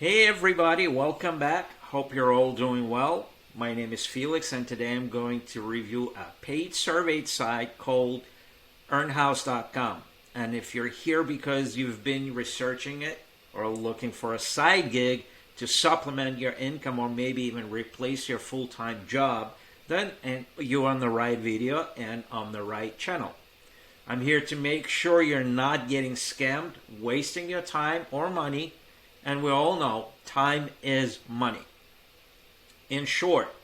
Hey everybody, welcome back. Hope you're all doing well. My name is Felix and today I'm going to review a paid survey site called 𝗓𝗋𝗆𝗀.com. And if you're here because you've been researching it or looking for a side gig to supplement your income or maybe even replace your full-time job, then you're on the right video and on the right channel. I'm here to make sure you're not getting scammed, wasting your time or money. And we all know time is money. In short,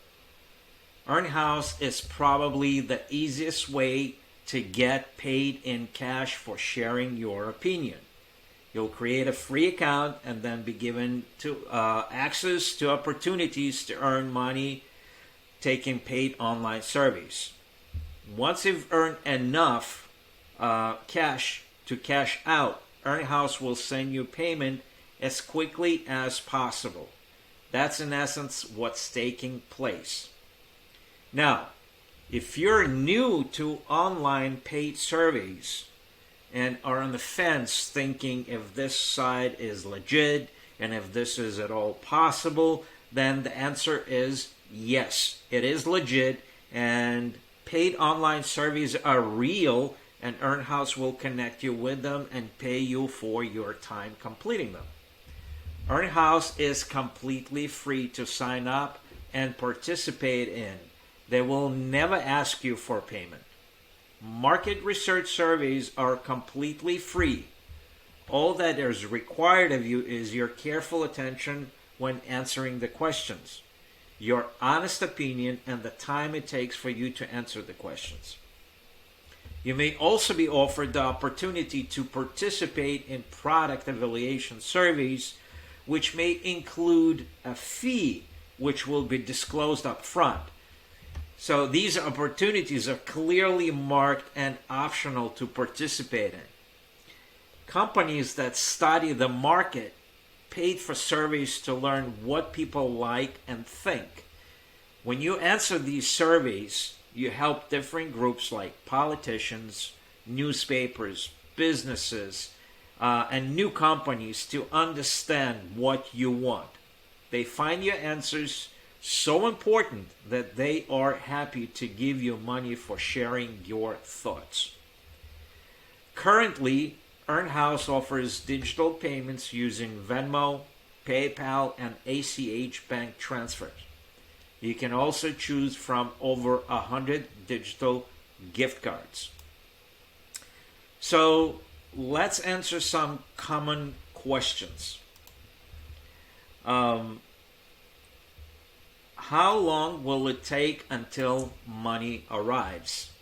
𝗓𝗋𝗆𝗀 is probably the easiest way to get paid in cash for sharing your opinion. You'll create a free account and then be given access to opportunities to earn money taking paid online surveys. Once you've earned enough cash to cash out, 𝗓𝗋𝗆𝗀 will send you payment as quickly as possible. That's in essence what's taking place. Now, if you're new to online paid surveys and are on the fence thinking if this site is legit and if this is at all possible, then the answer is yes, it is legit and paid online surveys are real and 𝗓𝗋𝗆𝗀 will connect you with them and pay you for your time completing them. 𝗓𝗋𝗆𝗀 is completely free to sign up and participate in. They will never ask you for payment. Market research surveys are completely free. All that is required of you is your careful attention when answering the questions, your honest opinion, and the time it takes for you to answer the questions. You may also be offered the opportunity to participate in product evaluation surveys, which may include a fee which will be disclosed up front. So these opportunities are clearly marked and optional to participate in. Companies that study the market paid for surveys to learn what people like and think. When you answer these surveys, you help different groups like politicians, newspapers, businesses, and new companies to understand what you want. They find your answers so important that they are happy to give you money for sharing your thoughts. Currently, 𝗓𝗋𝗆𝗀 offers digital payments using Venmo, PayPal, and ACH bank transfers. You can also choose from over 100 digital gift cards. So, let's answer some common questions. How long will it take until money arrives?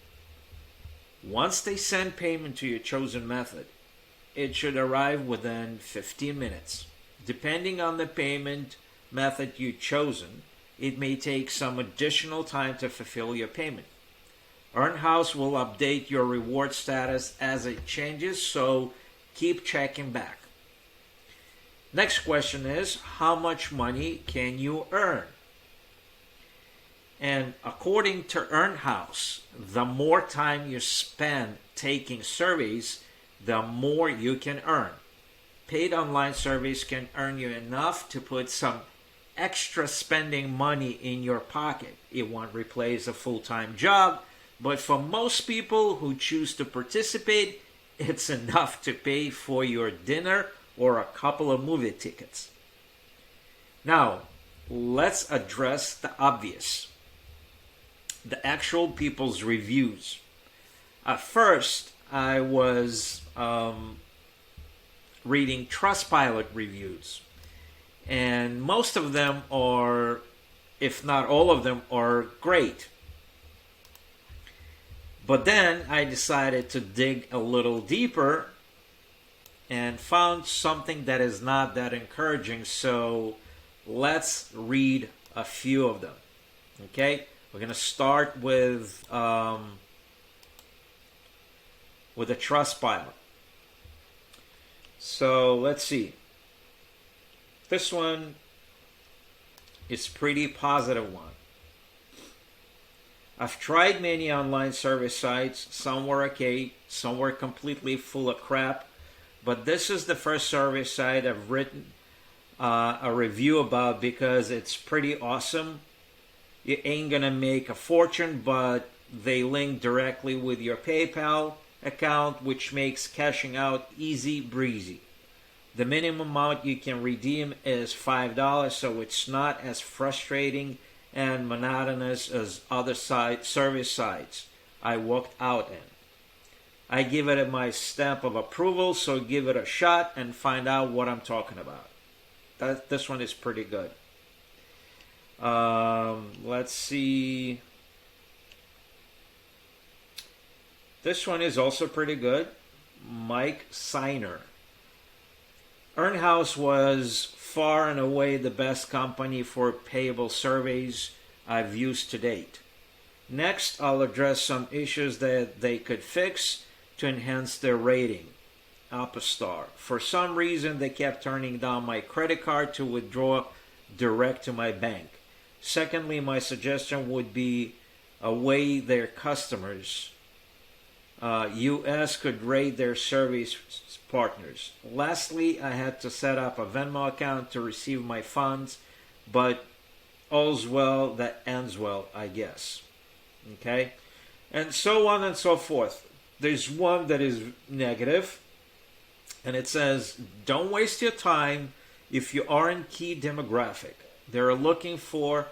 Once they send payment to your chosen method, it should arrive within 15 minutes. Depending on the payment method you've chosen, it may take some additional time to fulfill your payment. 𝗓𝗋𝗆𝗀 will update your reward status as it changes, so keep checking back. Next question is, how much money can you earn? And according to 𝗓𝗋𝗆𝗀, the more time you spend taking surveys, the more you can earn. Paid online surveys can earn you enough to put some extra spending money in your pocket. It won't replace a full-time job, but for most people who choose to participate, it's enough to pay for your dinner or a couple of movie tickets. Now, let's address the obvious. The actual people's reviews. At first, I was reading Trustpilot reviews, and most of them are, if not all of them, are great. But then I decided to dig a little deeper and found something that is not that encouraging. So let's read a few of them. Okay, we're going to start with a Trustpilot. So let's see. This one is pretty positive one. I've tried many online survey sites. Some were okay, some were completely full of crap. But this is the first survey site I've written a review about, because it's pretty awesome. You ain't gonna make a fortune, but they link directly with your PayPal account, which makes cashing out easy breezy. The minimum amount you can redeem is $5, so it's not as frustrating and monotonous as other service sites I walked out in. I give it my stamp of approval, so give it a shot and find out what I'm talking about. This one is pretty good. Let's see. This one is also pretty good. Mike Seiner. 𝗏𝗏𝗏 was far and away the best company for payable surveys I've used to date. Next, I'll address some issues that they could fix to enhance their rating. Up a star. For some reason, they kept turning down my credit card to withdraw direct to my bank. Secondly, my suggestion would be a way their customers, US, could rate their service partners. Lastly, I had to set up a Venmo account to receive my funds, but all's well that ends well, I guess. Okay? And so on and so forth. There's one that is negative, and it says, don't waste your time if you aren't key demographic. They're looking for,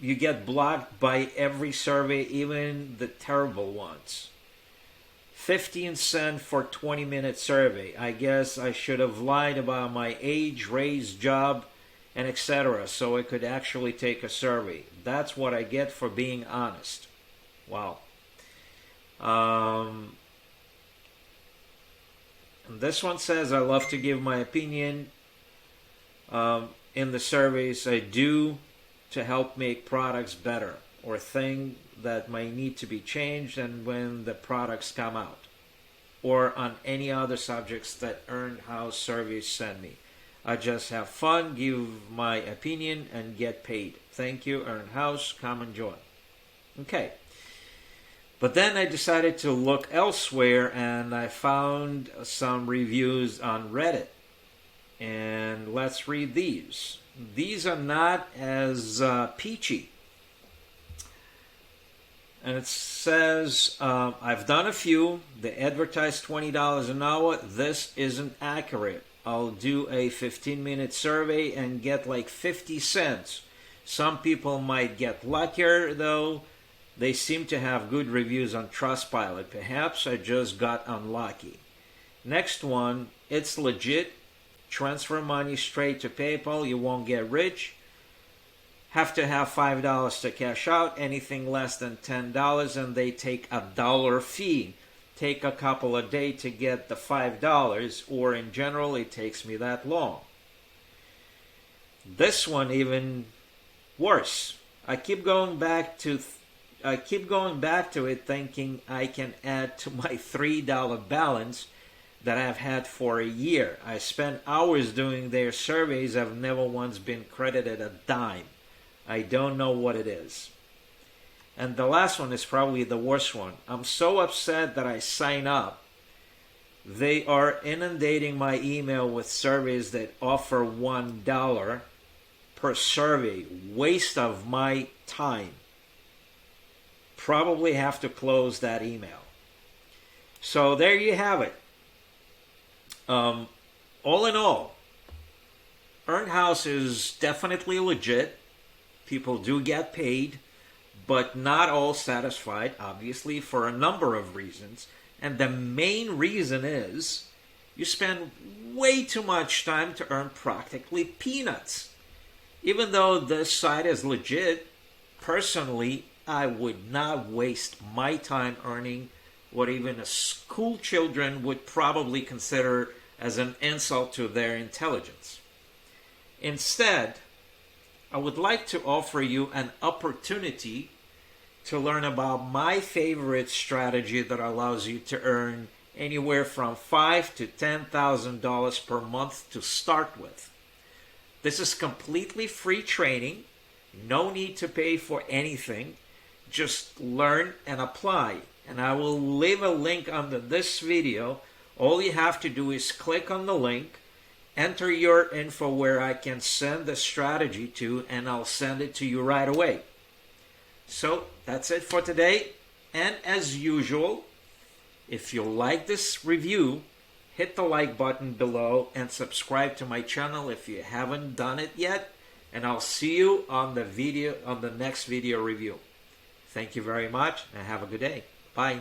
you get blocked by every survey, even the terrible ones. 15 cents for 20-minute survey. I guess I should have lied about my age, race, job, and etc. so I could actually take a survey. That's what I get for being honest. Wow. And this one says, I love to give my opinion in the surveys I do to help make products better, or things that might need to be changed and when the products come out, or on any other subjects that 𝗏𝗏𝗏 surveys send me. I just have fun, give my opinion, and get paid. Thank you, 𝗏𝗏𝗏, come enjoy. Okay. But then I decided to look elsewhere, and I found some reviews on Reddit. And let's read these. These are not as peachy. And it says, I've done a few. They advertise $20 an hour. This isn't accurate. I'll do a 15-minute survey and get like 50 cents. Some people might get luckier, though. They seem to have good reviews on Trustpilot. Perhaps I just got unlucky. Next one, it's legit. Transfer money straight to PayPal. You won't get rich. Have to have $5 to cash out. Anything less than $10 and they take $1 fee. Take a couple of days to get the $5, or in general it takes me that long. This one even worse. I keep going back to it thinking I can add to my $3 balance that I've had for a year. I spent hours doing their surveys. I've never once been credited a dime. I don't know what it is. And the last one is probably the worst one. I'm so upset that I sign up. They are inundating my email with surveys that offer $1 per survey. Waste of my time. Probably have to close that email. So there you have it. All in all, 𝗏𝗏𝗏 is definitely legit. People do get paid, but not all satisfied, obviously, for a number of reasons. And the main reason is you spend way too much time to earn practically peanuts. Even though this site is legit, personally, I would not waste my time earning what even a school children would probably consider as an insult to their intelligence. Instead, I would like to offer you an opportunity to learn about my favorite strategy that allows you to earn anywhere from $5,000 to $10,000 per month to start with. This is completely free training. No need to pay for anything. Just learn and apply. And I will leave a link under this video. All you have to do is click on the link enter your info where I can send the strategy to, and I'll send it to you right away. So that's it for today. And as usual, if you like this review, hit the like button below and subscribe to my channel if you haven't done it yet. And I'll see you on the next video review. Thank you very much and have a good day. Bye.